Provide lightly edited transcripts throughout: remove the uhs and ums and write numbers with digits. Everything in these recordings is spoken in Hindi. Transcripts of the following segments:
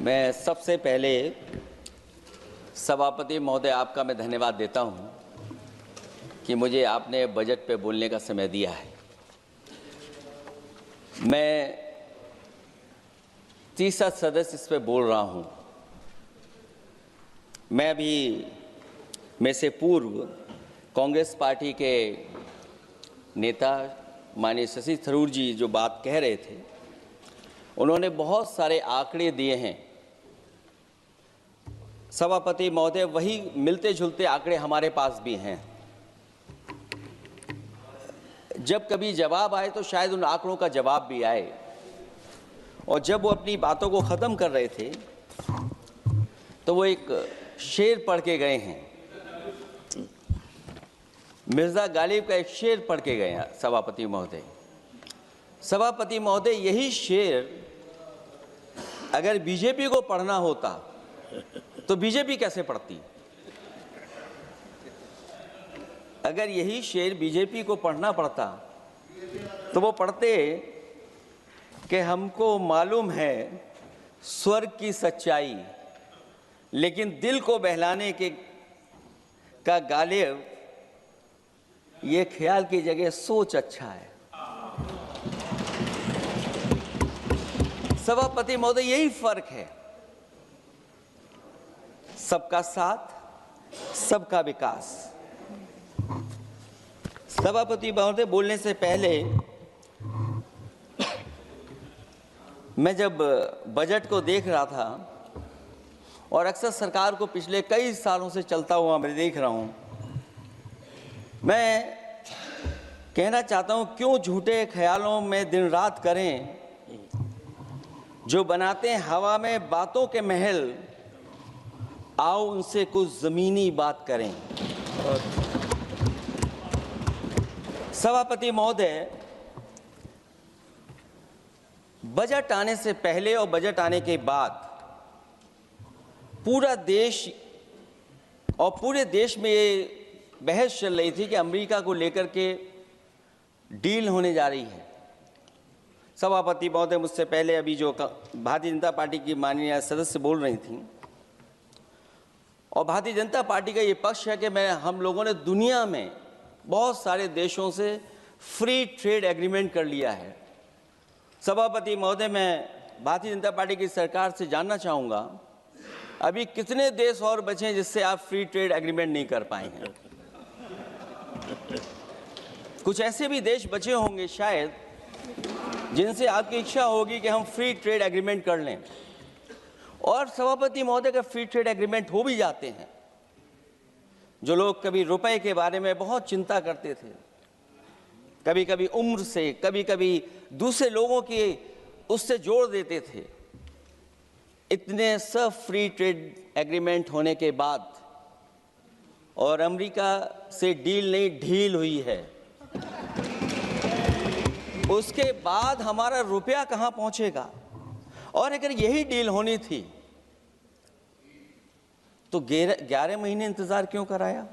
मैं सबसे पहले सभापति महोदय आपका मैं धन्यवाद देता हूं कि मुझे आपने बजट पे बोलने का समय दिया है। मैं तीसरा सदस्य इस पे बोल रहा हूं। मैं अभी में से पूर्व कांग्रेस पार्टी के नेता माननीय शशि थरूर जी जो बात कह रहे थे, उन्होंने बहुत सारे आंकड़े दिए हैं। सभापति महोदय, वही मिलते जुलते आंकड़े हमारे पास भी हैं। जब कभी जवाब आए तो शायद उन आंकड़ों का जवाब भी आए। और जब वो अपनी बातों को ख़त्म कर रहे थे तो वो एक शेर पढ़ के गए हैं। मिर्ज़ा गालिब का एक शेर पढ़ के गए हैं सभापति महोदय। सभापति महोदय, यही शेर अगर बीजेपी को पढ़ना होता तो बीजेपी कैसे पढ़ती? अगर यही शेर बीजेपी को पढ़ना पड़ता तो वो पढ़ते कि हमको मालूम है स्वर्ग की सच्चाई, लेकिन दिल को बहलाने के का गालिब ये ख्याल की जगह सोच अच्छा है। सभापति महोदय, यही फर्क है। सबका साथ, सबका विकास। सभापति महोदय, बोलने से पहले मैं जब बजट को देख रहा था और अक्सर सरकार को पिछले कई सालों से चलता हुआ मैं देख रहा हूं, मैं कहना चाहता हूं, क्यों झूठे ख्यालों में दिन रात करें, जो बनाते हैं हवा में बातों के महल, आओ उनसे कुछ जमीनी बात करें। सभापति महोदय, बजट आने से पहले और बजट आने के बाद पूरा देश और पूरे देश में ये बहस चल रही थी कि अमेरिका को लेकर के डील होने जा रही है। सभापति महोदय, मुझसे पहले अभी जो भारतीय जनता पार्टी की माननीय सदस्य बोल रही थी, और भारतीय जनता पार्टी का ये पक्ष है कि हम लोगों ने दुनिया में बहुत सारे देशों से फ्री ट्रेड एग्रीमेंट कर लिया है। सभापति महोदय, मैं भारतीय जनता पार्टी की सरकार से जानना चाहूँगा, अभी कितने देश और बचे हैं जिससे आप फ्री ट्रेड एग्रीमेंट नहीं कर पाए हैं? कुछ ऐसे भी देश बचे होंगे शायद जिनसे आपकी इच्छा होगी कि हम फ्री ट्रेड एग्रीमेंट कर लें। और सभापति महोदय, का फ्री ट्रेड एग्रीमेंट हो भी जाते हैं, जो लोग कभी रुपए के बारे में बहुत चिंता करते थे, कभी कभी उम्र से, कभी कभी दूसरे लोगों की उससे जोड़ देते थे, इतने सब फ्री ट्रेड एग्रीमेंट होने के बाद और अमेरिका से डील नहीं ढील हुई है, उसके बाद हमारा रुपया कहां पहुंचेगा? और अगर यही डील होनी थी तो 11 महीने इंतजार क्यों कराया?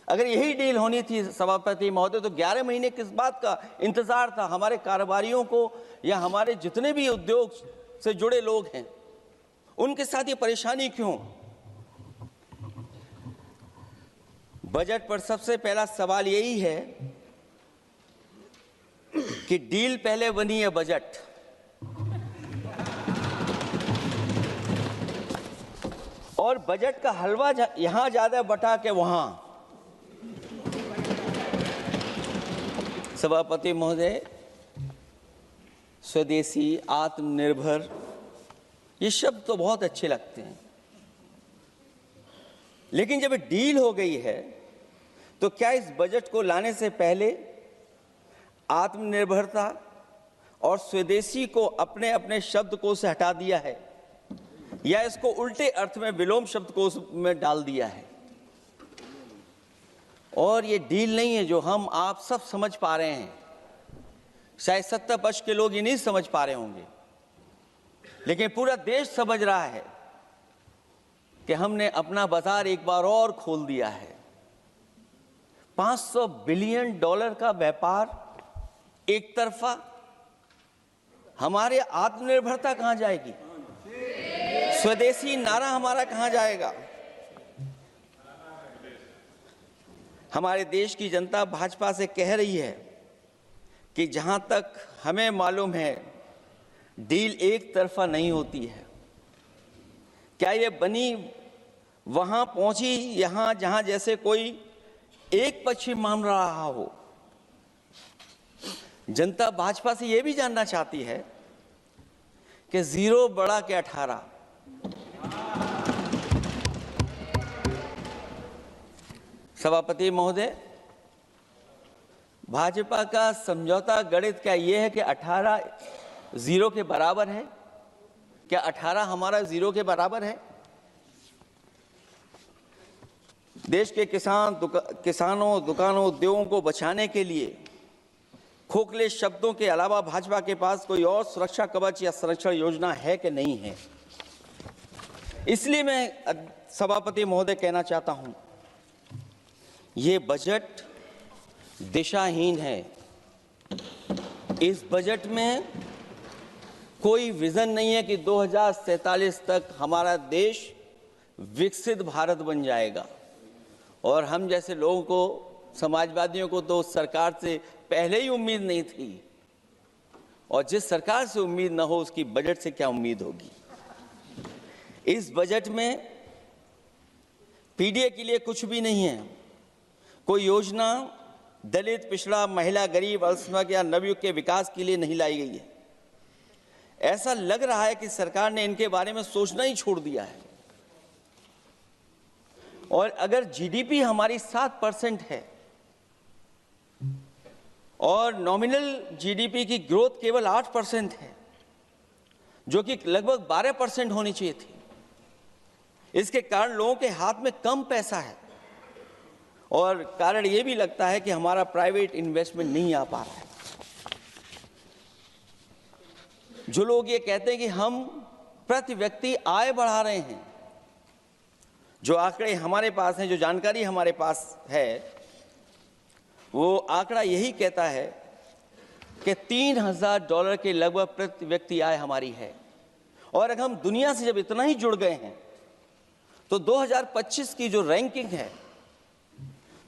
अगर यही डील होनी थी सभापति महोदय, तो 11 महीने किस बात का इंतजार था? हमारे कारोबारियों को या हमारे जितने भी उद्योग से जुड़े लोग हैं, उनके साथ ये परेशानी क्यों? बजट पर सबसे पहला सवाल यही है कि डील पहले बनी है बजट। और बजट का हलवा यहां ज्यादा बटा के वहां। सभापति महोदय, स्वदेशी, आत्मनिर्भर, ये शब्द तो बहुत अच्छे लगते हैं, लेकिन जब डील हो गई है तो क्या इस बजट को लाने से पहले आत्मनिर्भरता और स्वदेशी को अपने अपने शब्दकोश से हटा दिया है, या इसको उल्टे अर्थ में विलोम शब्दकोश में डाल दिया है? और ये डील नहीं है जो हम आप सब समझ पा रहे हैं, शायद 70 पक्ष के लोग ये नहीं समझ पा रहे होंगे, लेकिन पूरा देश समझ रहा है कि हमने अपना बाजार एक बार और खोल दिया है। $500 बिलियन का व्यापार एक तरफा, हमारे आत्मनिर्भरता कहां जाएगी? स्वदेशी नारा हमारा कहां जाएगा? हमारे देश की जनता भाजपा से कह रही है कि जहां तक हमें मालूम है डील एक तरफा नहीं होती है। क्या ये बनी वहां पहुंची यहां जहां जैसे कोई एक पक्ष मान रहा हो? जनता भाजपा से यह भी जानना चाहती है कि 0 बड़ा के 18। सभापति महोदय, भाजपा का समझौता गणित क्या यह है कि 18 0 के बराबर है? क्या 18 हमारा 0 के बराबर है? देश के किसानों, दुकानों, उद्योगों को बचाने के लिए खोखले शब्दों के अलावा भाजपा के पास कोई और सुरक्षा कवच या संरक्षण योजना है कि नहीं है? इसलिए मैं सभापति महोदय कहना चाहता हूं, ये बजट दिशाहीन है। इस बजट में कोई विजन नहीं है कि 2047 तक हमारा देश विकसित भारत बन जाएगा। और हम जैसे लोगों को, समाजवादियों को तो सरकार से पहले ही उम्मीद नहीं थी, और जिस सरकार से उम्मीद न हो उसकी बजट से क्या उम्मीद होगी। इस बजट में पीडीए के लिए कुछ भी नहीं है। कोई योजना दलित, पिछड़ा, महिला, गरीब, अल्पसंख्यक या नवयुग के विकास के लिए नहीं लाई गई है। ऐसा लग रहा है कि सरकार ने इनके बारे में सोचना ही छोड़ दिया है। और अगर जीडीपी हमारी 7% है और नॉमिनल जीडीपी की ग्रोथ केवल 8% है, जो कि लगभग 12% होनी चाहिए थी, इसके कारण लोगों के हाथ में कम पैसा है। और कारण यह भी लगता है कि हमारा प्राइवेट इन्वेस्टमेंट नहीं आ पा रहा है। जो लोग ये कहते हैं कि हम प्रति व्यक्ति आय बढ़ा रहे हैं, जो आंकड़े हमारे पास हैं, जो जानकारी हमारे पास है, वो आंकड़ा यही कहता है कि $3000 के लगभग प्रति व्यक्ति आय हमारी है। और अगर हम दुनिया से जब इतना ही जुड़ गए हैं तो 2025 की जो रैंकिंग है,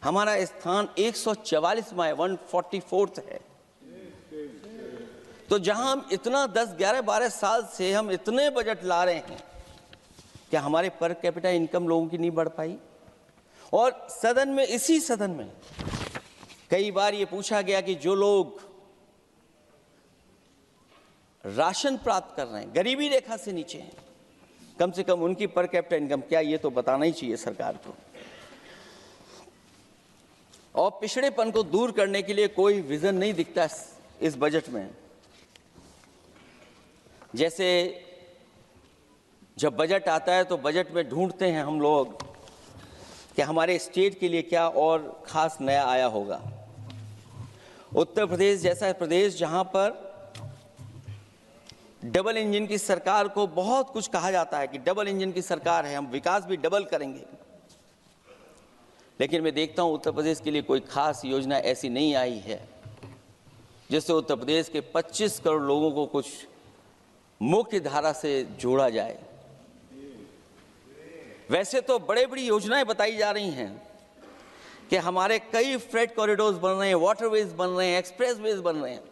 हमारा स्थान 144वां है, 144th है। तो जहां हम इतना 10, 11, 12 साल से हम इतने बजट ला रहे हैं, क्या हमारे पर कैपिटा इनकम लोगों की नहीं बढ़ पाई? और सदन में, इसी सदन में कई बार ये पूछा गया कि जो लोग राशन प्राप्त कर रहे हैं, गरीबी रेखा से नीचे हैं, कम से कम उनकी पर कैपिटा इनकम क्या, ये तो बताना ही चाहिए सरकार को। और पिछड़ेपन को दूर करने के लिए कोई विजन नहीं दिखता इस बजट में। जैसे जब बजट आता है तो बजट में ढूंढते हैं हम लोग कि हमारे स्टेट के लिए क्या और खास नया आया होगा। उत्तर प्रदेश जैसा प्रदेश जहां पर डबल इंजन की सरकार को बहुत कुछ कहा जाता है कि डबल इंजन की सरकार है, हम विकास भी डबल करेंगे, लेकिन मैं देखता हूं उत्तर प्रदेश के लिए कोई खास योजना ऐसी नहीं आई है जिससे उत्तर प्रदेश के 25 करोड़ लोगों को कुछ मुख्य धारा से जोड़ा जाए। वैसे तो बड़ी बड़ी योजनाएं बताई जा रही हैं कि हमारे कई फ्रेट कॉरिडोर्स बन रहे हैं, वाटरवेज बन रहे हैं, एक्सप्रेसवेज बन रहे हैं,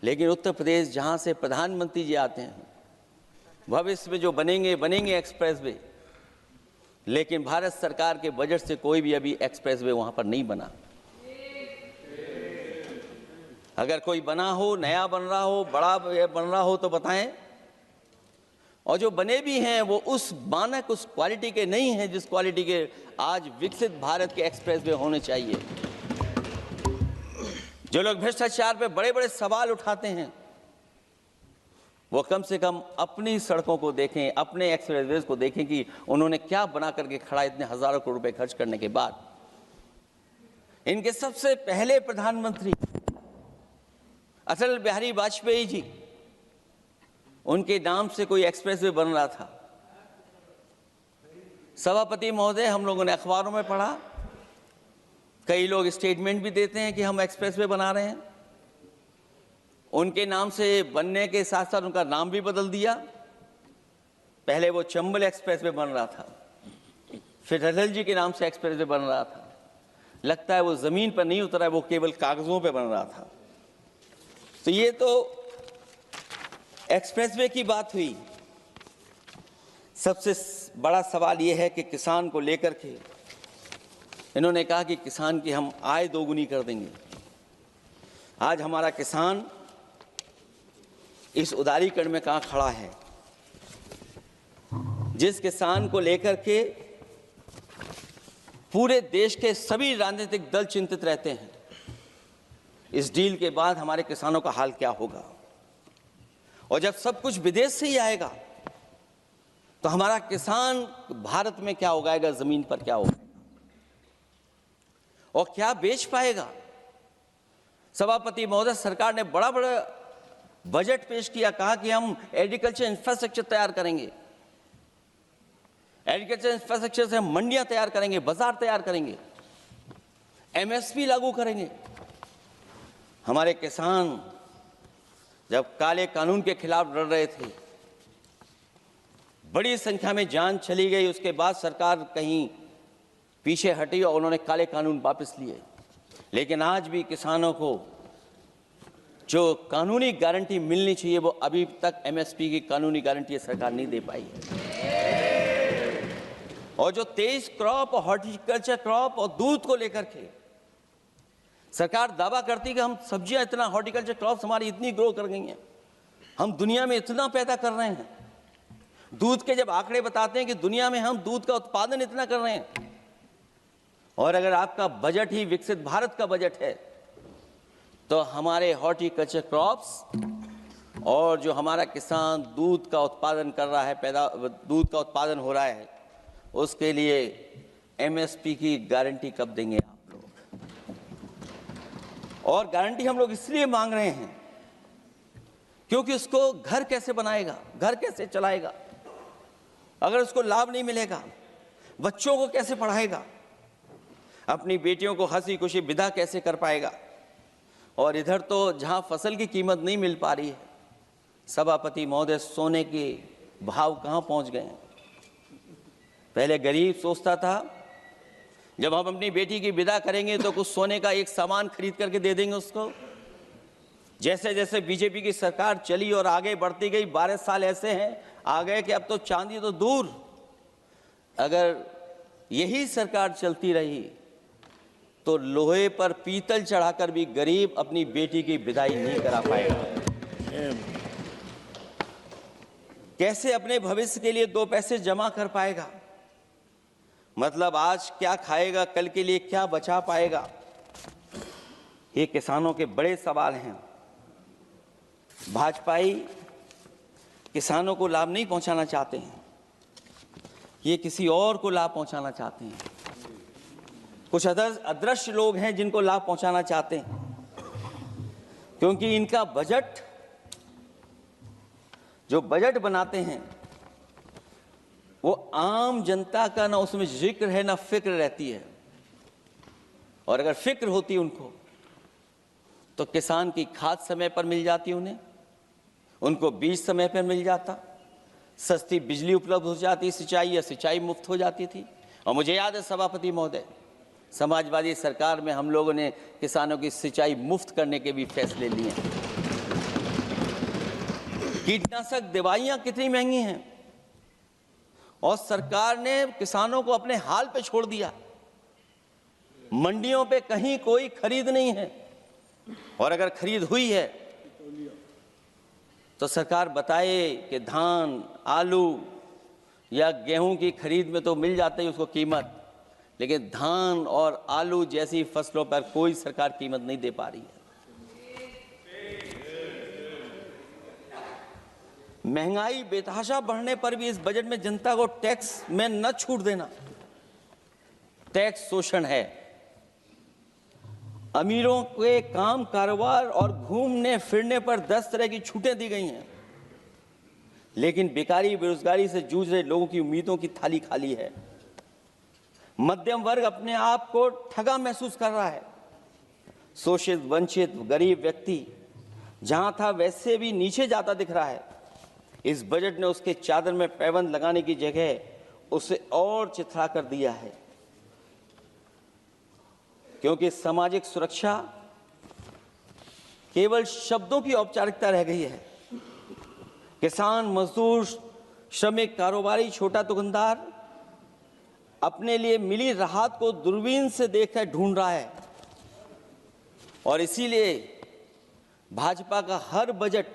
लेकिन उत्तर प्रदेश जहां से प्रधानमंत्री जी आते हैं, भविष्य में जो बनेंगे एक्सप्रेसवे, लेकिन भारत सरकार के बजट से कोई भी अभी एक्सप्रेसवे वहां पर नहीं बना। अगर कोई बना हो, नया बन रहा हो, बड़ा बन रहा हो तो बताएं। और जो बने भी हैं वो उस मानक, उस क्वालिटी के नहीं हैं जिस क्वालिटी के आज विकसित भारत के एक्सप्रेसवे होने चाहिए। जो लोग भ्रष्टाचार पे बड़े बड़े सवाल उठाते हैं, वो कम से कम अपनी सड़कों को देखें, अपने एक्सप्रेसवेज को देखें कि उन्होंने क्या बना करके खड़ा इतने हजारों करोड़ रुपए खर्च करने के बाद। इनके सबसे पहले प्रधानमंत्री अटल बिहारी वाजपेयी जी, उनके नाम से कोई एक्सप्रेसवे बन रहा था। सभापति महोदय, हम लोगों ने अखबारों में पढ़ा, कई लोग स्टेटमेंट भी देते हैं कि हम एक्सप्रेसवे बना रहे हैं। उनके नाम से बनने के साथ साथ उनका नाम भी बदल दिया। पहले वो चंबल एक्सप्रेसवे बन रहा था, फिर अटल जी के नाम से एक्सप्रेसवे बन रहा था। लगता है वो जमीन पर नहीं उतरा है, वो केवल कागजों पे बन रहा था। तो ये तो एक्सप्रेसवे की बात हुई। सबसे बड़ा सवाल ये है कि किसान को लेकर के इन्होंने कहा कि किसान की हम आय दोगुनी कर देंगे। आज हमारा किसान इस उदारीकरण में कहाँ खड़ा है? जिस किसान को लेकर के पूरे देश के सभी राजनीतिक दल चिंतित रहते हैं, इस डील के बाद हमारे किसानों का हाल क्या होगा? और जब सब कुछ विदेश से ही आएगा तो हमारा किसान भारत में क्या उगाएगा, जमीन पर क्या उगाएगा और क्या बेच पाएगा? सभापति महोदय, सरकार ने बड़ा बजट पेश किया, कहा कि हम एग्रीकल्चर इंफ्रास्ट्रक्चर तैयार करेंगे, एग्रीकल्चर इंफ्रास्ट्रक्चर से हम मंडियां तैयार करेंगे, बाजार तैयार करेंगे, एमएसपी लागू करेंगे। हमारे किसान जब काले कानून के खिलाफ लड़ रहे थे, बड़ी संख्या में जान चली गई, उसके बाद सरकार कहीं पीछे हटी और उन्होंने काले कानून वापस लिए। लेकिन आज भी किसानों को जो कानूनी गारंटी मिलनी चाहिए वो अभी तक एमएसपी की कानूनी गारंटी सरकार नहीं दे पाई है। और जो तेज क्रॉप और हॉर्टिकल्चर क्रॉप और दूध को लेकर के सरकार दावा करती है कि हम सब्जियां इतना, हॉर्टिकल्चर क्रॉप्स हमारी इतनी ग्रो कर गई हैं, हम दुनिया में इतना पैदा कर रहे हैं। दूध के जब आंकड़े बताते हैं कि दुनिया में हम दूध का उत्पादन इतना कर रहे हैं, और अगर आपका बजट ही विकसित भारत का बजट है तो हमारे हॉर्टिकल्चर क्रॉप्स और जो हमारा किसान दूध का उत्पादन कर रहा है, दूध का उत्पादन हो रहा है, उसके लिए एमएसपी की गारंटी कब देंगे आप लोग? और गारंटी हम लोग इसलिए मांग रहे हैं क्योंकि उसको घर कैसे बनाएगा, घर कैसे चलाएगा? अगर उसको लाभ नहीं मिलेगा, बच्चों को कैसे पढ़ाएगा? अपनी बेटियों को हंसी खुशी विदा कैसे कर पाएगा? और इधर तो जहां फसल की कीमत नहीं मिल पा रही है, सभापति महोदय, सोने के भाव कहां पहुंच गए हैं? पहले गरीब सोचता था जब हम अपनी बेटी की विदा करेंगे तो कुछ सोने का एक सामान खरीद करके दे देंगे उसको। जैसे जैसे बीजेपी की सरकार चली और आगे बढ़ती गई, 12 साल ऐसे हैं आ गए कि अब तो चांदी तो दूर, अगर यही सरकार चलती रही तो लोहे पर पीतल चढ़ाकर भी गरीब अपनी बेटी की विदाई नहीं करा पाएगा। कैसे अपने भविष्य के लिए 2 पैसे जमा कर पाएगा? मतलब आज क्या खाएगा, कल के लिए क्या बचा पाएगा? ये किसानों के बड़े सवाल हैं। भाजपाई किसानों को लाभ नहीं पहुंचाना चाहते हैं, ये किसी और को लाभ पहुंचाना चाहते हैं। कुछ अदृश्य लोग हैं जिनको लाभ पहुंचाना चाहते हैं, क्योंकि इनका बजट, जो बजट बनाते हैं, वो आम जनता का ना उसमें जिक्र है ना फिक्र रहती है। और अगर फिक्र होती उनको तो किसान की खाद समय पर मिल जाती, उनको बीज समय पर मिल जाता, सस्ती बिजली उपलब्ध हो जाती, सिंचाई या सिंचाई मुफ्त हो जाती थी। और मुझे याद है सभापति महोदय, समाजवादी सरकार में हम लोगों ने किसानों की सिंचाई मुफ्त करने के भी फैसले लिए। कीटनाशक दवाइयां कितनी महंगी हैं और सरकार ने किसानों को अपने हाल पे छोड़ दिया। मंडियों पे कहीं कोई खरीद नहीं है, और अगर खरीद हुई है तो सरकार बताए कि धान, आलू या गेहूं की खरीद में तो मिल जाती है उसको कीमत, लेकिन धान और आलू जैसी फसलों पर कोई सरकार कीमत नहीं दे पा रही है। महंगाई बेतहाशा बढ़ने पर भी इस बजट में जनता को टैक्स में न छूट देना टैक्स शोषण है। अमीरों के काम, कारोबार और घूमने फिरने पर 10 तरह की छूटें दी गई हैं, लेकिन बेकारी, बेरोजगारी से जूझ रहे लोगों की उम्मीदों की थाली खाली है। मध्यम वर्ग अपने आप को ठगा महसूस कर रहा है। शोषित, वंचित, गरीब व्यक्ति जहां था वैसे भी नीचे जाता दिख रहा है। इस बजट ने उसके चादर में पैबंद लगाने की जगह उसे और चिथड़ा कर दिया है, क्योंकि सामाजिक सुरक्षा केवल शब्दों की औपचारिकता रह गई है। किसान, मजदूर, श्रमिक, कारोबारी, छोटा दुकानदार अपने लिए मिली राहत को दूरबीन से देखकर ढूंढ रहा है, और इसीलिए भाजपा का हर बजट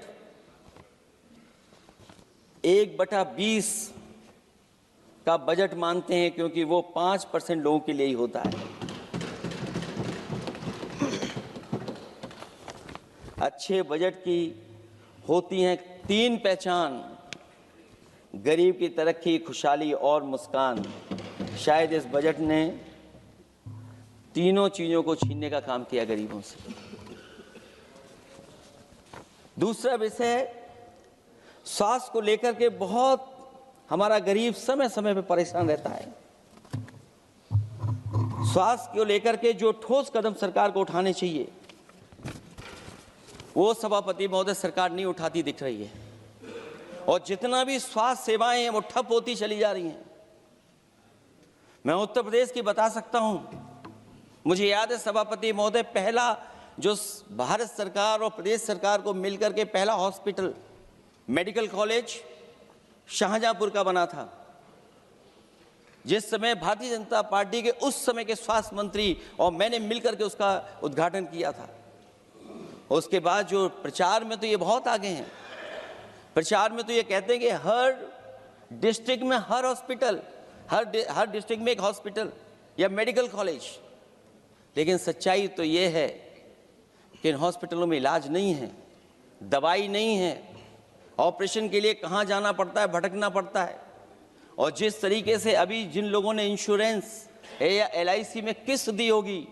1/20 का बजट मानते हैं, क्योंकि वो 5% लोगों के लिए ही होता है। अच्छे बजट की होती हैं 3 पहचान: गरीब की तरक्की, खुशहाली और मुस्कान। शायद इस बजट ने तीनों चीजों को छीनने का काम किया गरीबों से। दूसरा विषय, स्वास्थ्य को लेकर के बहुत हमारा गरीब समय समय पर परेशान रहता है। स्वास्थ्य को लेकर के जो ठोस कदम सरकार को उठाने चाहिए, वो सभापति महोदय सरकार नहीं उठाती दिख रही है, और जितना भी स्वास्थ्य सेवाएं हैं वो ठप होती चली जा रही हैं। मैं उत्तर प्रदेश की बता सकता हूं, मुझे याद है सभापति महोदय, पहला जो भारत सरकार और प्रदेश सरकार को मिलकर के पहला हॉस्पिटल, मेडिकल कॉलेज शाहजहांपुर का बना था, जिस समय भारतीय जनता पार्टी के उस समय के स्वास्थ्य मंत्री और मैंने मिलकर के उसका उद्घाटन किया था। उसके बाद जो प्रचार में तो ये बहुत आगे हैं, प्रचार में तो ये कहते हैं कि हर डिस्ट्रिक्ट में हर हॉस्पिटल, हर डिस्ट्रिक्ट में एक हॉस्पिटल या मेडिकल कॉलेज, लेकिन सच्चाई तो ये है कि इन हॉस्पिटलों में इलाज नहीं है, दवाई नहीं है, ऑपरेशन के लिए कहाँ जाना पड़ता है, भटकना पड़ता है। और जिस तरीके से अभी जिन लोगों ने इंश्योरेंस या LIC में किस्त दी होगी,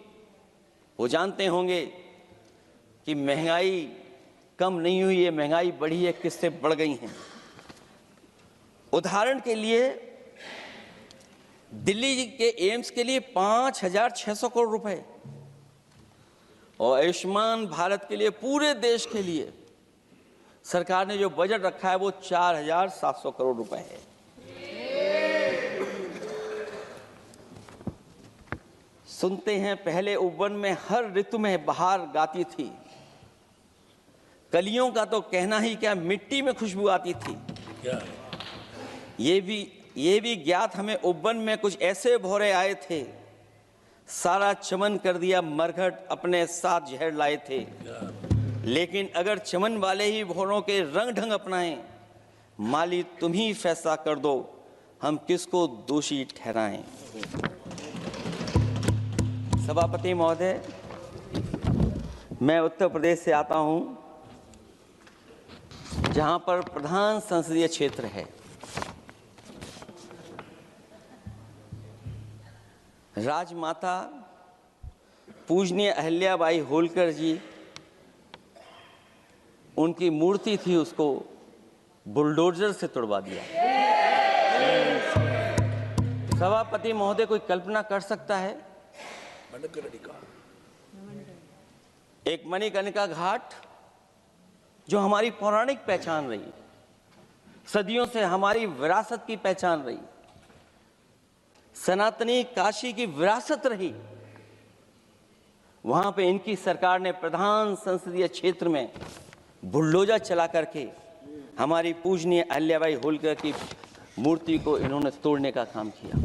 वो जानते होंगे कि महंगाई कम नहीं हुई है, महंगाई बढ़ी है, किस्तें बढ़ गई हैं। उदाहरण के लिए दिल्ली के एम्स के लिए 5,600 करोड़ रुपए, और आयुष्मान भारत के लिए पूरे देश के लिए सरकार ने जो बजट रखा है वो 4,700 करोड़ रुपए है। सुनते हैं पहले उपवन में हर ऋतु में बहार गाती थी, कलियों का तो कहना ही क्या, मिट्टी में खुशबू आती थी। ये भी ज्ञात हमें उपवन में कुछ ऐसे भौरे आए थे, सारा चमन कर दिया मरघट, अपने साथ जहर लाए थे। लेकिन अगर चमन वाले ही भौरों के रंग ढंग अपनाएं, माली तुम ही फैसला कर दो, हम किसको दोषी ठहराएं। सभापति महोदय, मैं उत्तर प्रदेश से आता हूं, जहां पर प्रधान संसदीय क्षेत्र है। राजमाता पूजनीय अहिल्याबाई होलकर जी, उनकी मूर्ति थी, उसको बुलडोजर से तोड़वा दिया। सभापति महोदय, कोई कल्पना कर सकता है एक मणिकर्णिका घाट जो हमारी पौराणिक पहचान रही, सदियों से हमारी विरासत की पहचान रही, सनातनी काशी की विरासत रही, वहां पे इनकी सरकार ने प्रधान संसदीय क्षेत्र में बुलडोजर चला करके हमारी पूजनीय अहिल्याबाई होलकर की मूर्ति को इन्होंने तोड़ने का काम किया।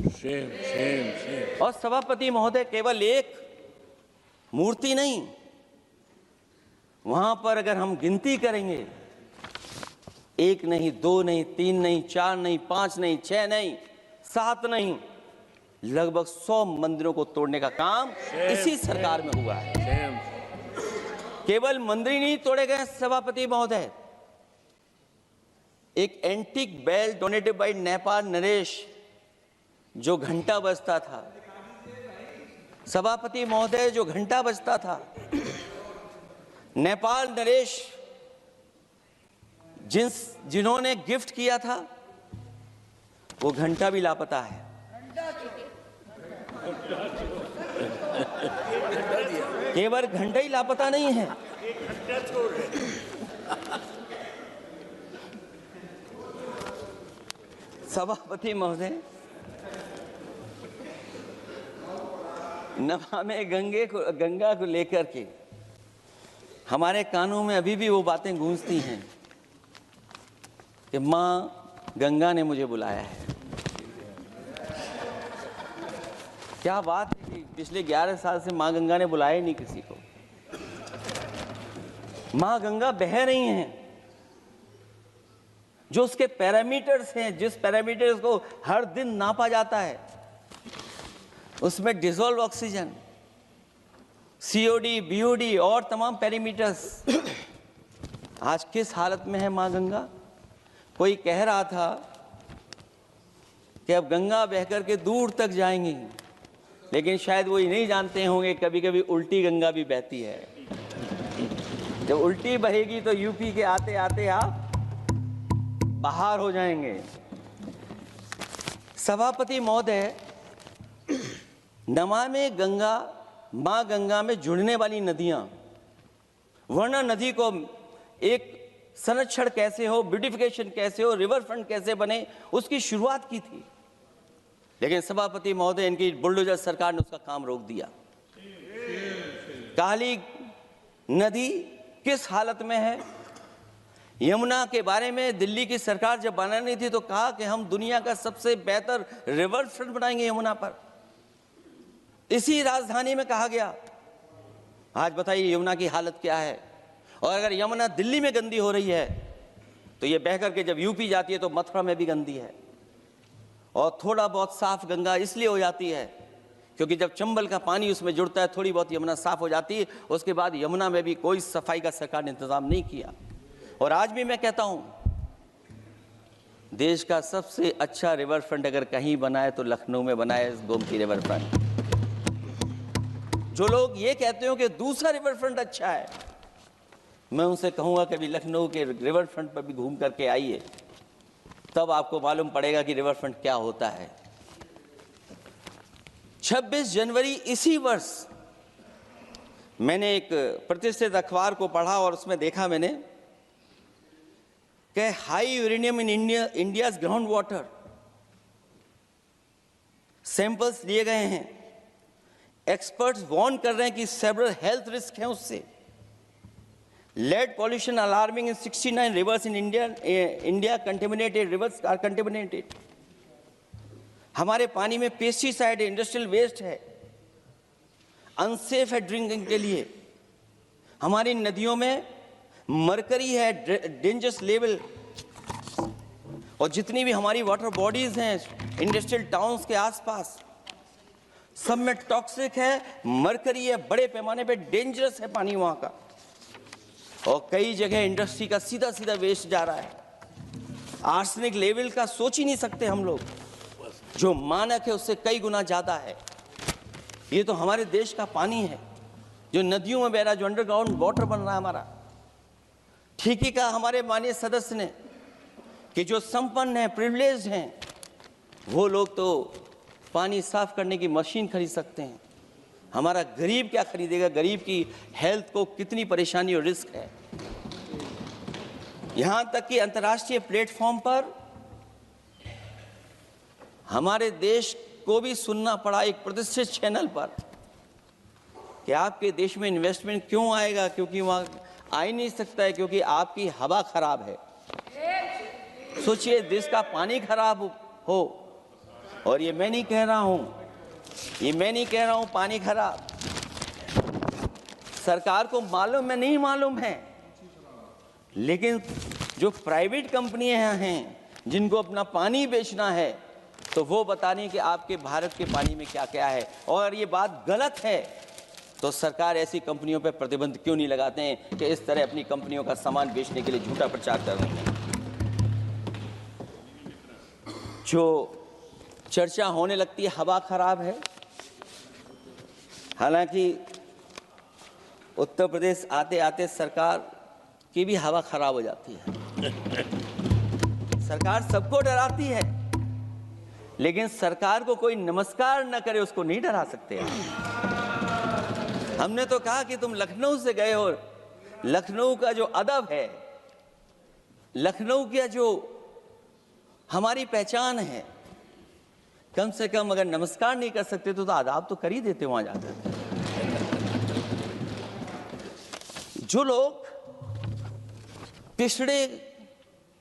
और सभापति महोदय, केवल एक मूर्ति नहीं, वहां पर अगर हम गिनती करेंगे, 1 नहीं, 2 नहीं, 3 नहीं, 4 नहीं, 5 नहीं, 6 नहीं, 7 नहीं, लगभग 100 मंदिरों को तोड़ने का काम इसी सरकार में हुआ है। केवल मंदिर नहीं तोड़े गए सभापति महोदय, एक antique bell donated by Nepal नरेश, जो घंटा बजता था, सभापति महोदय, जो घंटा बजता था, नेपाल नरेश जिन्होंने गिफ्ट किया था, वो घंटा भी लापता है। केवल घंटा ही लापता नहीं है, सभापति महोदय, नमामि गंगा को लेकर के हमारे कानों में अभी भी वो बातें गूंजती हैं कि माँ गंगा ने मुझे बुलाया है। क्या बात है कि पिछले 11 साल से माँ गंगा ने बुलाया ही नहीं किसी को। माँ गंगा बह रही हैं, जो उसके पैरामीटर्स हैं, जिस पैरामीटर्स को हर दिन नापा जाता है, उसमें डिसॉल्व ऑक्सीजन, सीओडी, बीओडी और तमाम पैरामीटर्स आज किस हालत में है माँ गंगा। कोई कह रहा था कि अब गंगा बह करके दूर तक जाएंगी, लेकिन शायद वो ये नहीं जानते होंगे कभी कभी उल्टी गंगा भी बहती है। जब उल्टी बहेगी तो यूपी के आते आते आप बाहर हो जाएंगे। सभापति महोदय, नमामि गंगा, मां गंगा में जुड़ने वाली नदियां, वरना नदी को एक संरक्षण कैसे हो, ब्यूटिफिकेशन कैसे हो, रिवर फ्रंट कैसे बने, उसकी शुरुआत की थी। लेकिन सभापति महोदय, इनकी बुलडोजर सरकार ने उसका काम रोक दिया। काली नदी किस हालत में है। यमुना के बारे में दिल्ली की सरकार जब बनानी थी तो कहा कि हम दुनिया का सबसे बेहतर रिवर फ्रंट बनाएंगे यमुना पर। इसी राजधानी में कहा गया। आज बताइए यमुना की हालत क्या है। और अगर यमुना दिल्ली में गंदी हो रही है तो ये बह करके जब यूपी जाती है तो मथुरा में भी गंदी है। और थोड़ा बहुत साफ गंगा इसलिए हो जाती है क्योंकि जब चंबल का पानी उसमें जुड़ता है, थोड़ी बहुत यमुना साफ हो जाती है। उसके बाद यमुना में भी कोई सफाई का सरकार ने इंतजाम नहीं किया। और आज भी मैं कहता हूं, देश का सबसे अच्छा रिवर फ्रंट अगर कहीं बना है तो लखनऊ में बना है, गोमती रिवर फ्रंट। जो लोग ये कहते हो कि दूसरा रिवर फ्रंट अच्छा है, मैं उनसे कहूंगा कि अभी लखनऊ के रिवर फ्रंट पर भी घूम करके आइए, तब आपको मालूम पड़ेगा कि रिवर फ्रंट क्या होता है। 26 जनवरी इसी वर्ष मैंने एक प्रतिष्ठित अखबार को पढ़ा और उसमें देखा मैंने कि high uranium in India's ground water samples लिए गए हैं। एक्सपर्ट्स वार्न कर रहे हैं कि सेवरल हेल्थ रिस्क हैं उससे। Lead pollution alarming in 69 rivers in India contaminated, rivers are contaminated. हमारे पानी में पेस्टिसाइड है, इंडस्ट्रियल वेस्ट है, अनसेफ है ड्रिंकिंग के लिए। हमारी नदियों में मरकरी है, डेंजरस लेवल। और जितनी भी हमारी वाटर बॉडीज हैं इंडस्ट्रियल टाउन्स के आसपास, सब में टॉक्सिक है, मरकरी है, बड़े पैमाने पे डेंजरस है पानी वहां का। और कई जगह इंडस्ट्री का सीधा सीधा वेस्ट जा रहा है। आर्सेनिक लेवल का सोच ही नहीं सकते हम लोग, जो मानक है उससे कई गुना ज्यादा है। ये तो हमारे देश का पानी है जो नदियों में बह रहा है, जो अंडरग्राउंड वाटर बन रहा है हमारा। ठीक ही कहा हमारे माननीय सदस्य ने कि जो संपन्न हैं, प्रिविलेज्ड हैं, वो लोग तो पानी साफ करने की मशीन खरीद सकते हैं। हमारा गरीब क्या खरीदेगा। गरीब की हेल्थ को कितनी परेशानी और रिस्क है। यहां तक कि अंतर्राष्ट्रीय प्लेटफॉर्म पर हमारे देश को भी सुनना पड़ा एक प्रतिष्ठित चैनल पर कि आपके देश में इन्वेस्टमेंट क्यों आएगा, क्योंकि वहां आ ही नहीं सकता है, क्योंकि आपकी हवा खराब है। सोचिए, देश का पानी खराब हो, और ये मैं नहीं कह रहा हूं, पानी खराब सरकार को मालूम है, नहीं मालूम है, लेकिन जो प्राइवेट कंपनियां हैं जिनको अपना पानी बेचना है, तो वो बता रही कि आपके भारत के पानी में क्या क्या है। और ये बात गलत है तो सरकार ऐसी कंपनियों पर प्रतिबंध क्यों नहीं लगाते हैं कि इस तरह अपनी कंपनियों का सामान बेचने के लिए झूठा प्रचार कर रहे हैं। जो चर्चा होने लगती है हवा खराब है, हालांकि उत्तर प्रदेश आते आते सरकार की भी हवा खराब हो जाती है। सरकार सबको डराती है, लेकिन सरकार को कोई नमस्कार न करे उसको नहीं डरा सकते। हमने तो कहा कि तुम लखनऊ से गए हो, लखनऊ का जो अदब है, लखनऊ का जो हमारी पहचान है। कम से कम अगर नमस्कार नहीं कर सकते तो आदाब तो कर ही देते वहां जाकर। जो लोग पिछड़े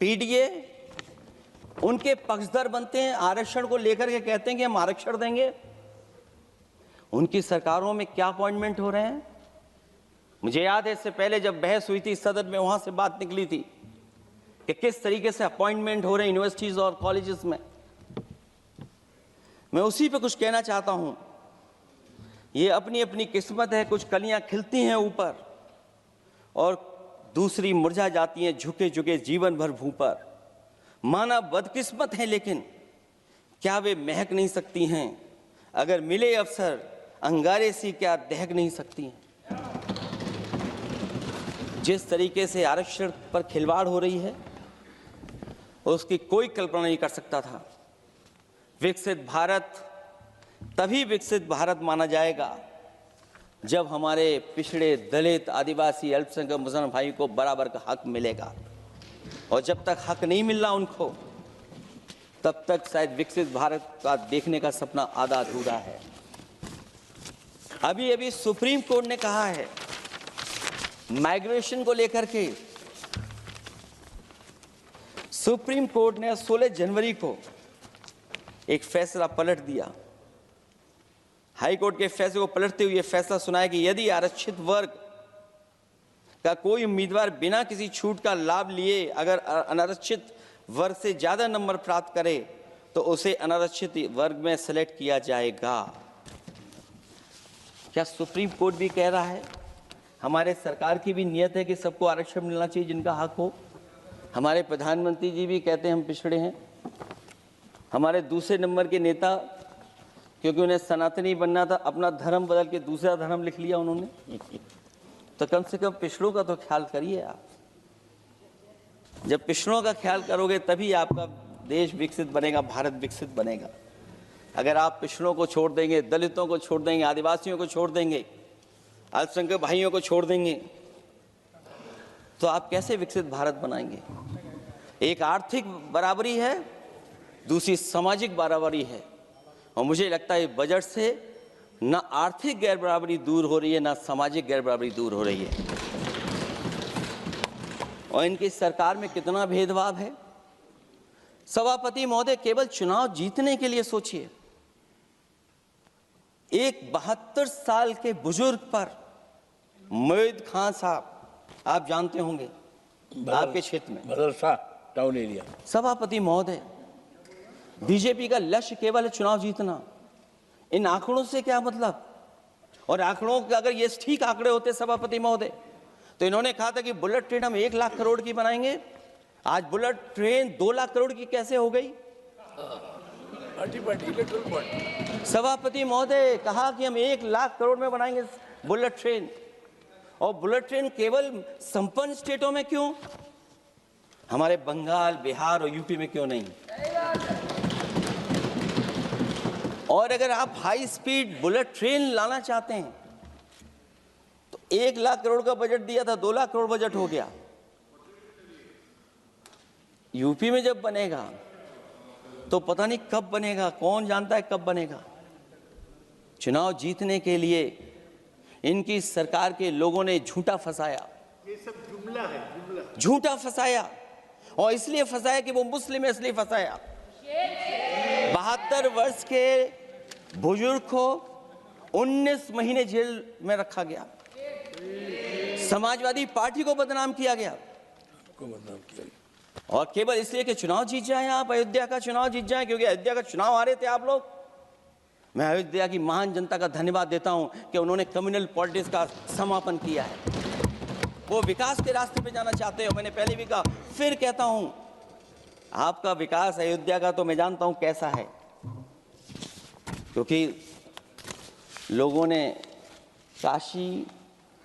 पीडीए उनके पक्षधर बनते हैं, आरक्षण को लेकर के कहते हैं कि हम आरक्षण देंगे, उनकी सरकारों में क्या अपॉइंटमेंट हो रहे हैं। मुझे याद है इससे पहले जब बहस हुई थी सदन में, वहां से बात निकली थी कि किस तरीके से अपॉइंटमेंट हो रहे हैं यूनिवर्सिटीज और कॉलेजेस में। मैं उसी पे कुछ कहना चाहता हूं। ये अपनी अपनी किस्मत है, कुछ कलियां खिलती हैं ऊपर और दूसरी मुरझा जाती हैं झुके झुके जीवन भर भूं पर। मानव बदकिस्मत है, लेकिन क्या वे महक नहीं सकती हैं? अगर मिले अवसर अंगारे सी क्या दहक नहीं सकती हैं? जिस तरीके से आरक्षण पर खिलवाड़ हो रही है उसकी कोई कल्पना नहीं कर सकता था। विकसित भारत तभी विकसित भारत माना जाएगा जब हमारे पिछड़े, दलित, आदिवासी, अल्पसंख्यक मुसलमान भाई को बराबर का हक मिलेगा। और जब तक हक नहीं मिल रहा उनको, तब तक शायद विकसित भारत का देखने का सपना आधा अधूरा है। अभी अभी सुप्रीम कोर्ट ने कहा है माइग्रेशन को लेकर के, सुप्रीम कोर्ट ने 16 जनवरी को एक फैसला पलट दिया। हाई कोर्ट के फैसले को पलटते हुए फैसला सुनाया कि यदि आरक्षित वर्ग का कोई उम्मीदवार बिना किसी छूट का लाभ लिए अगर अनारक्षित वर्ग से ज्यादा नंबर प्राप्त करे तो उसे अनारक्षित वर्ग में सेलेक्ट किया जाएगा। क्या सुप्रीम कोर्ट भी कह रहा है? हमारे सरकार की भी नियत है कि सबको आरक्षण मिलना चाहिए जिनका हक हो। हमारे प्रधानमंत्री जी भी कहते हैं हम पिछड़े हैं। हमारे दूसरे नंबर के नेता, क्योंकि उन्हें सनातनी बनना था, अपना धर्म बदल के दूसरा धर्म लिख लिया उन्होंने। तो कम से कम पिछड़ों का तो ख्याल करिए आप। जब पिछड़ों का ख्याल करोगे तभी आपका देश विकसित बनेगा, भारत विकसित बनेगा। अगर आप पिछड़ों को छोड़ देंगे, दलितों को छोड़ देंगे, आदिवासियों को छोड़ देंगे, अल्पसंख्यक भाइयों को छोड़ देंगे, तो आप कैसे विकसित भारत बनाएंगे? एक आर्थिक बराबरी है, दूसरी सामाजिक बराबरी है। और मुझे लगता है बजट से ना आर्थिक गैर बराबरी दूर हो रही है, ना सामाजिक गैर बराबरी दूर हो रही है। और इनकी सरकार में कितना भेदभाव है। सभापति महोदय, केवल चुनाव जीतने के लिए सोचिए। एक 72 साल के बुजुर्ग पर मोईद खान साहब, आप जानते होंगे आपके क्षेत्र में, मदरसा टाउन एरिया। सभापति महोदय, बीजेपी का लक्ष्य केवल है चुनाव जीतना। इन आंकड़ों से क्या मतलब? और आंकड़ों के अगर ये ठीक आंकड़े होते सभापति महोदय, तो इन्होंने कहा था कि बुलेट ट्रेन हम 1 लाख करोड़ की बनाएंगे। आज बुलेट ट्रेन 2 लाख करोड़ की कैसे हो गई? सभापति महोदय कहा कि हम 1 लाख करोड़ में बनाएंगे बुलेट ट्रेन। और बुलेट ट्रेन केवल संपन्न स्टेटों में क्यों? हमारे बंगाल, बिहार और यूपी में क्यों नहीं? और अगर आप हाई स्पीड बुलेट ट्रेन लाना चाहते हैं तो 1 लाख करोड़ का बजट दिया था, 2 लाख करोड़ बजट हो गया। यूपी में जब बनेगा तो पता नहीं कब बनेगा, कौन जानता है कब बनेगा। चुनाव जीतने के लिए इनकी सरकार के लोगों ने झूठा फंसाया। ये सब जुमला है, जुमला। झूठा फंसाया, और इसलिए फंसाया कि वो मुस्लिम है, इसलिए फंसाया। 72 वर्ष के बुजुर्ग को 19 महीने जेल में रखा गया। समाजवादी पार्टी को बदनाम किया गया, और केवल इसलिए कि चुनाव जीत जाए आप, अयोध्या का चुनाव जीत जाए, क्योंकि अयोध्या का चुनाव हारे थे आप लोग। मैं अयोध्या की महान जनता का धन्यवाद देता हूं कि उन्होंने कम्युनल पॉलिटिक्स का समापन किया है। वो विकास के रास्ते पे जाना चाहते हो। मैंने पहले भी कहा, फिर कहता हूं, आपका विकास अयोध्या का तो मैं जानता हूं कैसा है, क्योंकि लोगों ने काशी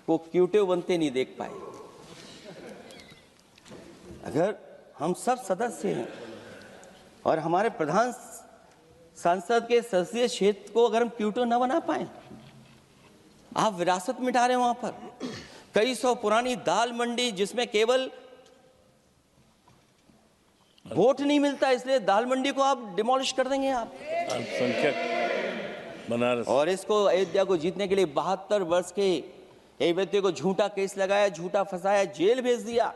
को क्यूटिव बनते नहीं देख पाए। अगर हम सब सदस्य हैं और हमारे प्रधान सांसद के संसदीय क्षेत्र को अगर हम क्यूटिव न बना पाए, आप विरासत मिटा रहे हैं। वहां पर कई सौ पुरानी दाल मंडी, जिसमें केवल वोट नहीं मिलता, इसलिए दाल मंडी को आप डिमोलिश कर देंगे आप। अल्पसंख्यक बनारस और इसको अयोध्या को जीतने के लिए 72 वर्ष के एक व्यक्ति को झूठा केस लगाया, झूठा फंसाया, जेल भेज दिया।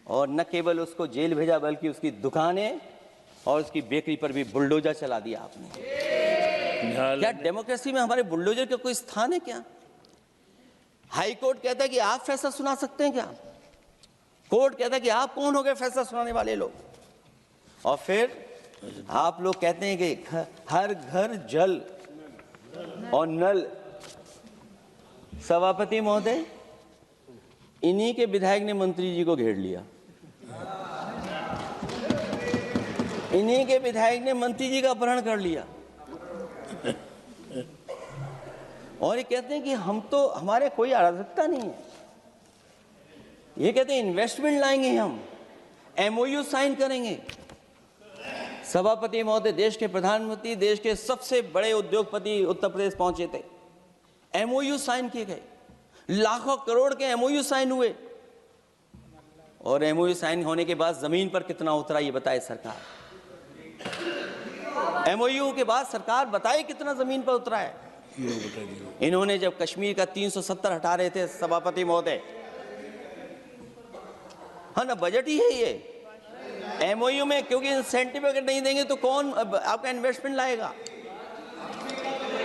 और न केवल उसको जेल भेजा बल्कि उसकी दुकानें और उसकी बेकरी पर भी बुलडोजर चला दिया आपने। क्या डेमोक्रेसी में हमारे बुलडोजर का कोई स्थान है क्या? हाई कोर्ट कहता है कि आप फैसला सुना सकते हैं क्या? कोर्ट कहता है कि आप कौन हो गए फैसला सुनाने वाले लोग? और फिर आप लोग कहते हैं कि हर घर जल और नल। सभापति महोदय, इन्हीं के विधायक ने मंत्री जी को घेर लिया, इन्हीं के विधायक ने मंत्री जी का अपहरण कर लिया और ये कहते हैं कि हम तो, हमारे कोई अराजकता नहीं है। ये कहते हैं इन्वेस्टमेंट लाएंगे, हम एमओयू साइन करेंगे। सभापति महोदय, देश के प्रधानमंत्री, देश के सबसे बड़े उद्योगपति उत्तर प्रदेश पहुंचे थे, एमओयू साइन किए गए, लाखों करोड़ के एमओयू साइन हुए। और एमओयू साइन होने के बाद जमीन पर कितना उतरा ये बताए सरकार। एमओयू के बाद सरकार बताए कितना जमीन पर उतरा है। इन्होंने जब कश्मीर का 370 हटा रहे थे सभापति महोदय, हाँ ना, बजट ही है ये एमओयू में, क्योंकि इंसेंटिव अगर नहीं देंगे तो कौन आपका इन्वेस्टमेंट लाएगा?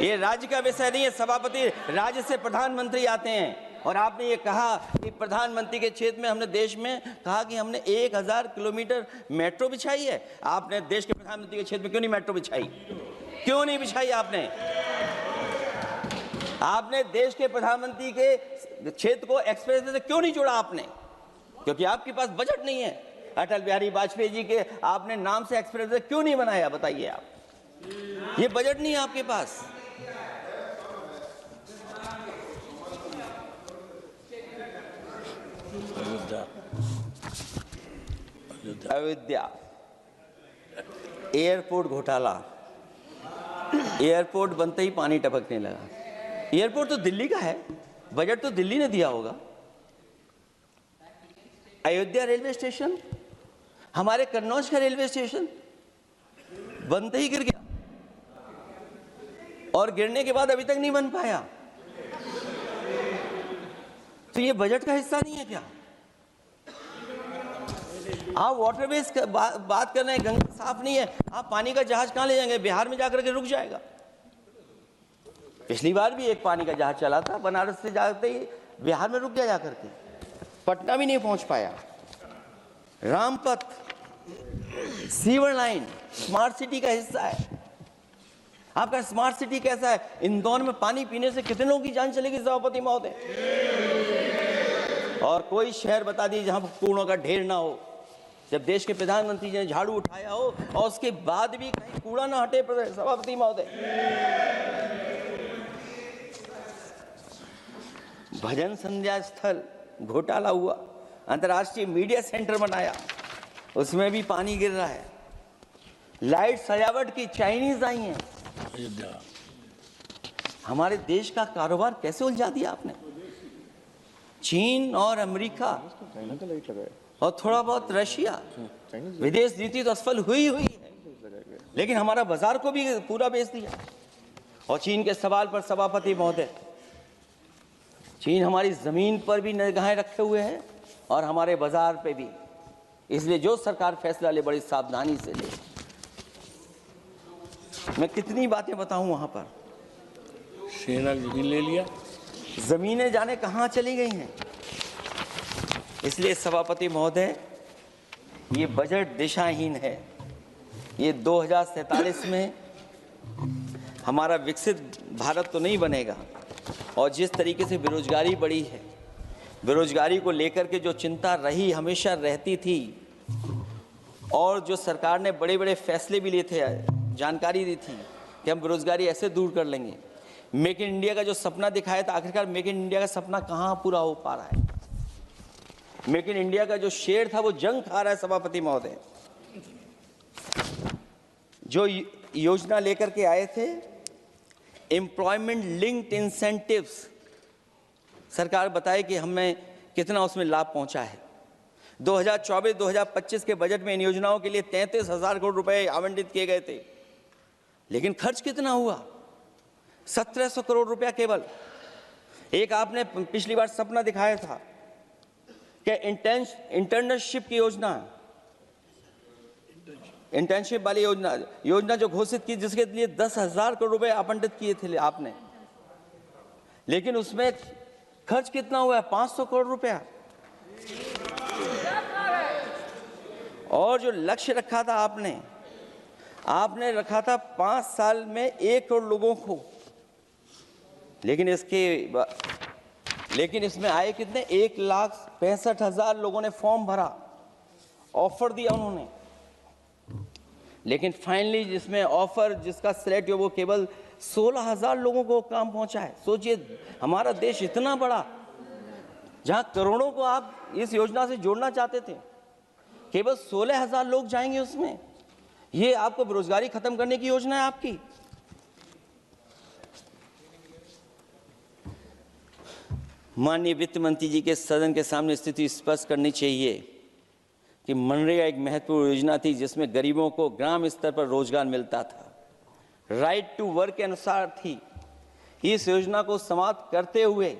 ये राज्य का विषय नहीं है सभापति, राज्य से प्रधानमंत्री आते हैं। और आपने ये कहा कि प्रधानमंत्री के क्षेत्र में हमने, देश में कहा कि हमने 1000 किलोमीटर मेट्रो बिछाई है। आपने देश के प्रधानमंत्री के क्षेत्र में क्यों नहीं मेट्रो बिछाई? क्यों नहीं बिछाई आपने? आपने देश के प्रधानमंत्री के क्षेत्र को एक्सप्रेस वे से क्यों नहीं जोड़ा आपने? क्योंकि आपके पास बजट नहीं है। अटल बिहारी वाजपेयी जी के आपने नाम से एक्सप्रेस वे क्यों नहीं बनाया? बताइए आप, ये बजट नहीं है आपके पास। अयोध्या एयरपोर्ट घोटाला, एयरपोर्ट बनते ही पानी टपकने लगा। एयरपोर्ट तो दिल्ली का है, बजट तो दिल्ली ने दिया होगा। अयोध्या रेलवे स्टेशन, हमारे कन्नौज का रेलवे स्टेशन बनते ही गिर गया और गिरने के बाद अभी तक नहीं बन पाया। तो ये बजट का हिस्सा नहीं है क्या? आप वाटरवेज का बात कर रहे हैं, गंगा साफ नहीं है, आप पानी का जहाज कहां ले जाएंगे? बिहार में जाकर के रुक जाएगा। पिछली बार भी एक पानी का जहाज चला था, बनारस से जाते ही बिहार में रुक गया, जाकर के पटना भी नहीं पहुंच पाया। Rampath, sewer line smart city का हिस्सा है। आपका स्मार्ट सिटी कैसा है? इंदौर में पानी पीने से कितने लोगों की जान चलेगी सभापति महोदय? और कोई शहर बता दीजिए जहां कूड़ों का ढेर ना हो। जब देश के प्रधानमंत्री जी ने झाड़ू उठाया हो और उसके बाद भी कहीं कूड़ा ना हटे सभापति महोदय। भजन संध्या स्थल घोटाला हुआ, अंतर्राष्ट्रीय मीडिया सेंटर बनाया, उसमें भी पानी गिर रहा है। लाइट सजावट की चाइनीज आई हैं। हमारे देश का कारोबार कैसे उलझा दिया आपने? चीन और अमेरिका और थोड़ा बहुत रशिया, विदेश नीति तो असफल हुई है, लेकिन हमारा बाजार को भी पूरा बेच दिया। और चीन के सवाल पर सभापति महोदय, चीन हमारी जमीन पर भी निगाहें रखे हुए है और हमारे बाजार पे भी। इसलिए जो सरकार फैसला ले बड़ी सावधानी से ले। मैं कितनी बातें बताऊं वहां पर। सेना जमीन ले लिया, जमीनें जाने कहां चली गई हैं। इसलिए सभापति महोदय, ये बजट दिशाहीन है। ये 2047 में हमारा विकसित भारत तो नहीं बनेगा। और जिस तरीके से बेरोजगारी बढ़ी है, बेरोजगारी को लेकर के जो चिंता रही, हमेशा रहती थी, और जो सरकार ने बड़े बड़े फैसले भी लिए थे, जानकारी दी थी कि हम बेरोजगारी ऐसे दूर कर लेंगे। मेक इन इंडिया का जो सपना दिखाया था, आखिरकार मेक इन इंडिया का सपना कहाँ पूरा हो पा रहा है? मेक इन इंडिया का जो शेर था वो जंग खा रहा है सभापति महोदय। जो योजना लेकर के आए थे, एम्प्लॉयमेंट लिंक्ड इंसेंटिव्स, सरकार बताए कि हमें कितना उसमें लाभ पहुंचा है। 2024-2025 के बजट में इन योजनाओं के लिए 33,000 करोड़ रुपए आवंटित किए गए थे, लेकिन खर्च कितना हुआ? 1,700 करोड़ रुपया केवल। एक आपने पिछली बार सपना दिखाया था कि इंटर्नशिप की योजना, इंटर्नशिप वाली योजना जो घोषित की, जिसके लिए 10,000 करोड़ रुपए आवंटित किए थे आपने, लेकिन उसमें खर्च कितना हुआ है? 500 करोड़ रुपया। और जो लक्ष्य रखा था आपने रखा था 5 साल में 1 करोड़ लोगों को, लेकिन इसमें आए कितने? 1,65,000 लोगों ने फॉर्म भरा, ऑफर दिया उन्होंने, लेकिन फाइनली जिसमें ऑफर जिसका सिलेक्ट हुआ वो केवल 16,000 लोगों को काम पहुंचा है। सोचिए, हमारा देश इतना बड़ा, जहां करोड़ों को आप इस योजना से जोड़ना चाहते थे, केवल 16,000 लोग जाएंगे उसमें। ये आपको बेरोजगारी खत्म करने की योजना है आपकी? माननीय वित्त मंत्री जी के सदन के सामने स्थिति स्पष्ट करनी चाहिए कि मनरेगा एक महत्वपूर्ण योजना थी जिसमें गरीबों को ग्राम स्तर पर रोजगार मिलता था, राइट टू वर्क के अनुसार थी। इस योजना को समाप्त करते हुए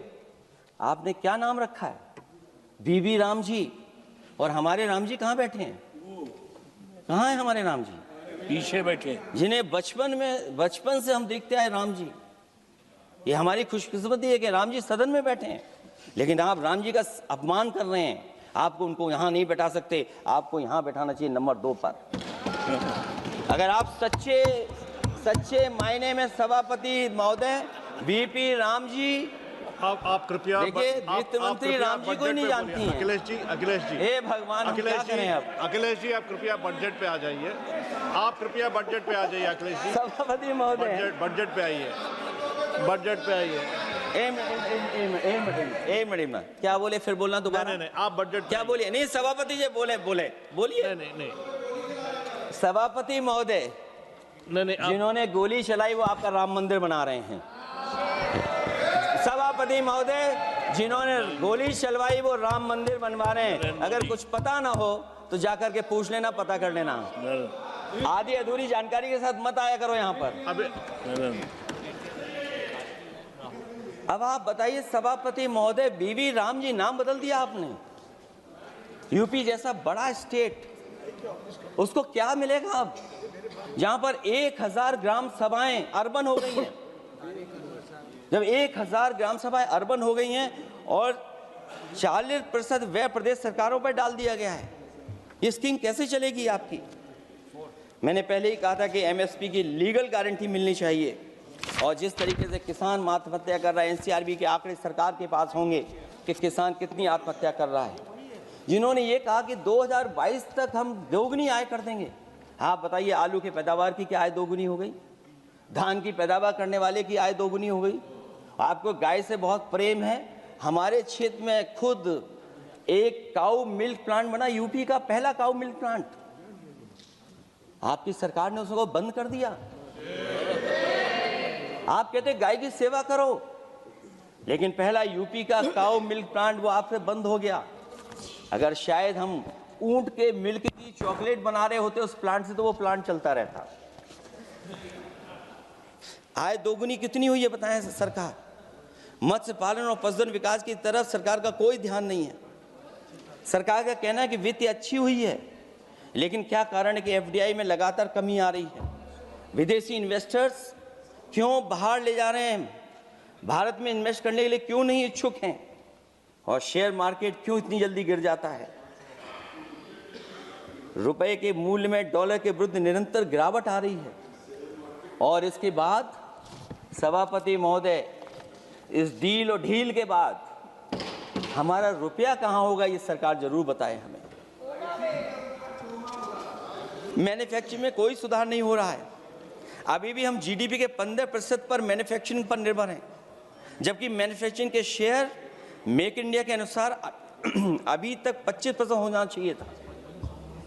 आपने क्या नाम रखा है? बीबी राम जी। और हमारे राम जी कहाँ बैठे हैं? कहाँ है हमारे राम जी? पीछे बैठे, जिन्हें बचपन से हम देखते आए राम जी। ये हमारी खुशकिस्मती है कि राम जी सदन में बैठे हैं, लेकिन आप राम जी का अपमान कर रहे हैं। आपको उनको यहाँ नहीं बैठा सकते, आपको यहाँ बैठाना चाहिए नंबर 2 पर। अगर आप सच्चे मायने में सभापति महोदय बीपी राम जी, आप कृपया देखिए, वित्त मंत्री राम जी को ही नहीं जानती हैं। अखिलेश जी, हे भगवान, हम क्या करें अब? अखिलेश जी, आप कृपया बजट पे आ जाइए। आप कृपया बजट पे आ जाइए अखिलेश जी। सभापति महोदय, बजट पे आइए, बजट पे आइए। एक मिनट, क्या बोले? फिर बोलना दोबारा। नहीं, आप बजट क्या बोलिए? नहीं, सभापति जी बोलिए। नहीं, सभापति महोदय, नहीं, जिन्होंने गोली चलाई वो आपका राम मंदिर बना रहे हैं। सभापति महोदय, जिन्होंने गोली चलवाई वो राम मंदिर बनवा रहे हैं। अगर कुछ पता ना हो तो जाकर के पूछ लेना, पता कर लेना। आधी अधूरी जानकारी के साथ मत आया करो यहाँ पर। अब आप बताइए सभापति महोदय, बीवी राम जी नाम बदल दिया आपने। यूपी जैसा बड़ा स्टेट, उसको क्या मिलेगा अब, जहां पर 1,000 ग्राम सभाएं अर्बन हो गई हैं। जब 1,000 ग्राम सभाएं अर्बन हो गई हैं और 40% व्यय प्रदेश सरकारों पर डाल दिया गया है, ये स्कीम कैसे चलेगी आपकी? मैंने पहले ही कहा था कि एमएसपी की लीगल गारंटी मिलनी चाहिए। और जिस तरीके से किसान आत्महत्या कर रहा है, एनसीआरबी के आंकड़े सरकार के पास होंगे कि किसान कितनी आत्महत्या कर रहा है। जिन्होंने ये कहा कि 2022 तक हम दोगुनी आय कर देंगे। आप बताइए, आलू की पैदावार की क्या आय दोगुनी हो गई? धान की पैदावार करने वाले की आय दोगुनी हो गई। आपको गाय से बहुत प्रेम है। हमारे क्षेत्र में खुद एक काऊ मिल्क प्लांट बना, यूपी का पहला काऊ मिल्क प्लांट। आपकी सरकार ने उसको बंद कर दिया। आप कहते गाय की सेवा करो, लेकिन पहला यूपी का काऊ मिल्क प्लांट वो आपसे बंद हो गया। अगर शायद हम ऊंट के मिल्क की चॉकलेट बना रहे होते उस प्लांट से, तो वो प्लांट चलता रहता। आय दोगुनी कितनी हुई है बताएं सरकार? मत्स्य पालन और पशुधन विकास की तरफ सरकार का कोई ध्यान नहीं है। सरकार का कहना है कि वित्त अच्छी हुई है, लेकिन क्या कारण है कि एफडीआई में लगातार कमी आ रही है? विदेशी इन्वेस्टर्स क्यों बाहर ले जा रहे हैं? भारत में इन्वेस्ट करने के लिए क्यों नहीं इच्छुक हैं? और शेयर मार्केट क्यों इतनी जल्दी गिर जाता है? रुपए के मूल्य में डॉलर के विरुद्ध निरंतर गिरावट आ रही है। और इसके बाद सभापति महोदय, इस डील और ढील के बाद हमारा रुपया कहां होगा, ये सरकार जरूर बताए हमें। मैन्युफैक्चरिंग में कोई सुधार नहीं हो रहा है। अभी भी हम जीडीपी के 15% पर मैन्युफैक्चरिंग पर निर्भर हैं, जबकि मैन्युफैक्चरिंग के शेयर मेक इंडिया के अनुसार अभी तक 25% होना चाहिए था।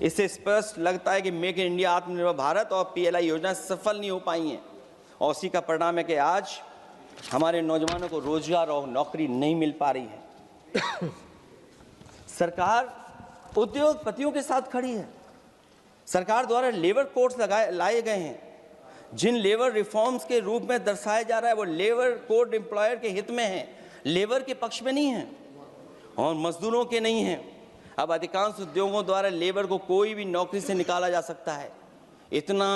इससे स्पष्ट लगता है कि मेक इन इंडिया, आत्मनिर्भर भारत और पीएलआई योजना सफल नहीं हो पाई हैं। और उसी का परिणाम है कि आज हमारे नौजवानों को रोजगार और नौकरी नहीं मिल पा रही है। सरकार उद्योगपतियों के साथ खड़ी है। सरकार द्वारा लेबर कोड्स लाए गए हैं, जिन लेबर रिफॉर्म्स के रूप में दर्शाया जा रहा है वो लेबर कोड एम्प्लॉयर के हित में है, लेबर के पक्ष में नहीं है और मजदूरों के नहीं है। अब अधिकांश उद्योगों द्वारा लेबर को कोई भी नौकरी से निकाला जा सकता है। इतना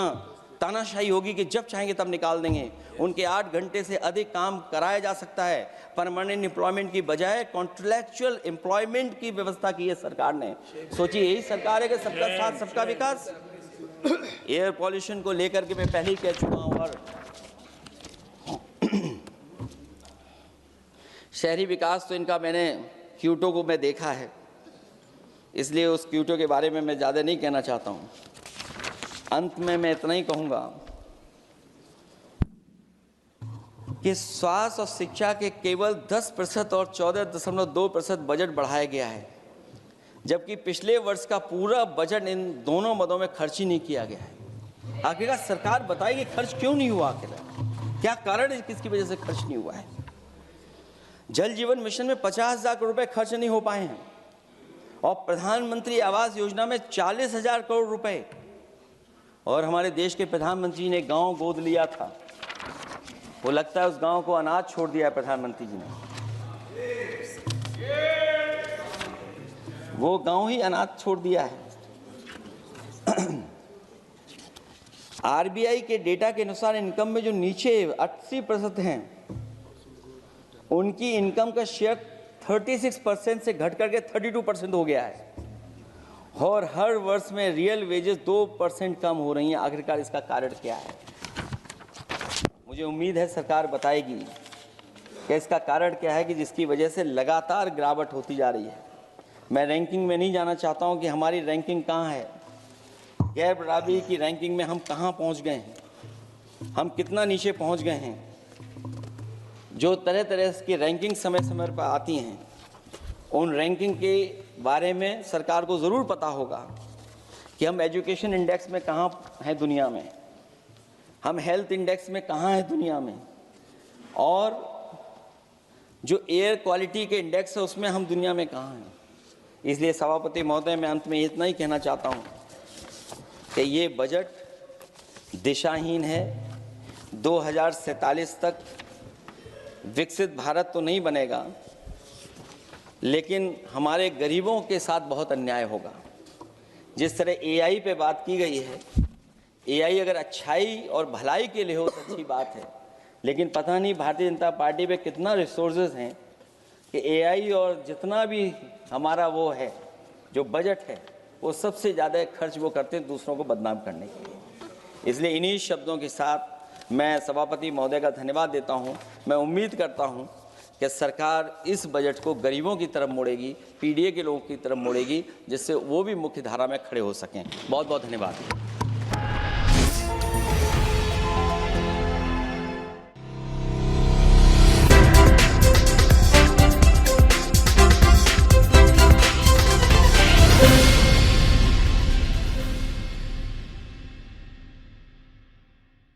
तानाशाही होगी कि जब चाहेंगे तब निकाल देंगे। उनके 8 घंटे से अधिक काम कराया जा सकता है। परमानेंट एम्प्लॉयमेंट की बजाय कॉन्ट्रैक्चुअल एम्प्लॉयमेंट की व्यवस्था की है सरकार ने। सोचिए, यही सरकार है कि सबका साथ सबका विकास। एयर पॉल्यूशन को लेकर के मैं पहले ही कह चुका हूँ और शहरी विकास तो इनका मैंने क्योटो को मैं देखा है, इसलिए उस क्योटो के बारे में मैं ज़्यादा नहीं कहना चाहता हूँ। अंत में मैं इतना ही कहूँगा कि स्वास्थ्य और शिक्षा के केवल 10% और 14.2% बजट बढ़ाया गया है, जबकि पिछले वर्ष का पूरा बजट इन दोनों मदों में खर्च ही नहीं किया गया है। आखिरकार सरकार बताएगी खर्च क्यों नहीं हुआ, आखिर क्या कारण है, किसकी वजह से खर्च नहीं हुआ है। जल जीवन मिशन में 50,000 करोड़ रुपए खर्च नहीं हो पाए हैं और प्रधानमंत्री आवास योजना में 40,000 करोड़ रुपए, और हमारे देश के प्रधानमंत्री ने गांव गोद लिया था। वो लगता है उस गांव को अनाथ छोड़ दिया है प्रधानमंत्री जी ने। वो गांव ही अनाथ छोड़ दिया है। आरबीआई के डेटा के अनुसार इनकम में जो नीचे 80% हैं, उनकी इनकम का शेयर 36% से घट करके 32% हो गया है और हर वर्ष में रियल वेजेस 2% कम हो रही हैं। आखिरकार इसका कारण क्या है? मुझे उम्मीद है सरकार बताएगी कि इसका कारण क्या है कि जिसकी वजह से लगातार गिरावट होती जा रही है। मैं रैंकिंग में नहीं जाना चाहता हूं कि हमारी रैंकिंग कहां है, गैर बराबरी की रैंकिंग में हम कहां पहुंच गए हैं, हम कितना नीचे पहुंच गए हैं। जो तरह तरह की रैंकिंग समय समय पर आती हैं, उन रैंकिंग के बारे में सरकार को ज़रूर पता होगा कि हम एजुकेशन इंडेक्स में कहाँ हैं दुनिया में, हम हेल्थ इंडेक्स में कहाँ हैं दुनिया में, और जो एयर क्वालिटी के इंडेक्स है उसमें हम दुनिया में कहाँ हैं। इसलिए सभापति महोदय, मैं अंत में इतना ही कहना चाहता हूँ कि ये बजट दिशाहीन है। 2047 तक विकसित भारत तो नहीं बनेगा, लेकिन हमारे गरीबों के साथ बहुत अन्याय होगा। जिस तरह एआई पे बात की गई है, एआई अगर अच्छाई और भलाई के लिए हो तो अच्छी बात है, लेकिन पता नहीं भारतीय जनता पार्टी पे कितना रिसोर्सेज हैं कि एआई और जितना भी हमारा वो है जो बजट है वो सबसे ज़्यादा खर्च वो करते हैं दूसरों को बदनाम करने के लिए। इसलिए इन्हीं शब्दों के साथ मैं सभापति महोदय का धन्यवाद देता हूं। मैं उम्मीद करता हूं कि सरकार इस बजट को गरीबों की तरफ मोड़ेगी, पीडीए के लोगों की तरफ मोड़ेगी, जिससे वो भी मुख्य धारा में खड़े हो सकें। बहुत बहुत धन्यवाद।